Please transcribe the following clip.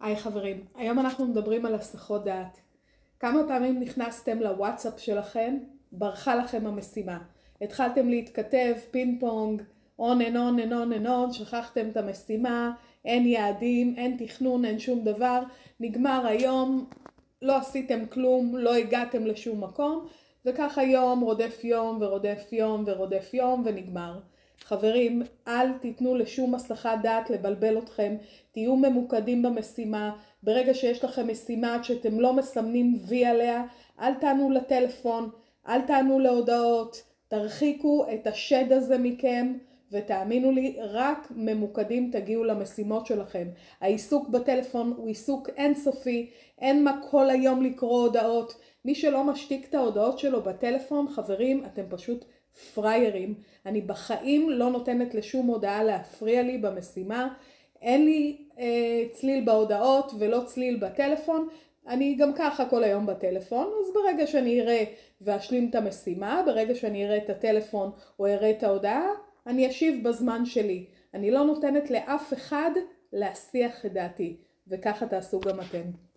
היי חברים, היום אנחנו מדברים על הסחות דעת. כמה פעמים נכנסתם לוואטסאפ שלכם, ברחה לכם המשימה. התחלתם להתכתב, פינג פונג, on and on and on and on, שכחתם את המשימה, אין יעדים, אין תכנון, אין שום דבר. נגמר היום, לא עשיתם כלום, לא הגעתם לשום מקום, וככה יום רודף יום ורודף יום ורודף יום ונגמר. חברים, אל תיתנו לשום הסחת דעת לבלבל אתכם, תהיו ממוקדים במשימה. ברגע שיש לכם משימה שאתם לא מסמנים וי עליה, אל תענו לטלפון, אל תענו להודעות, תרחיקו את השד הזה מכם, ותאמינו לי, רק ממוקדים תגיעו למשימות שלכם. העיסוק בטלפון הוא עיסוק אינסופי, אין מה כל היום לקרוא הודעות. מי שלא משתיק את ההודעות שלו בטלפון, חברים, אתם פשוט פריירים. אני בחיים לא נותנת לשום הודעה להפריע לי במשימה. אין לי צליל בהודעות ולא צליל בטלפון. אני גם ככה כל היום בטלפון, אז ברגע שאני אראה ואשלים את המשימה, ברגע שאני אראה את הטלפון או אראה את ההודעה, אני אשיב בזמן שלי. אני לא נותנת לאף אחד להסיח את דעתי, וככה תעשו גם אתם.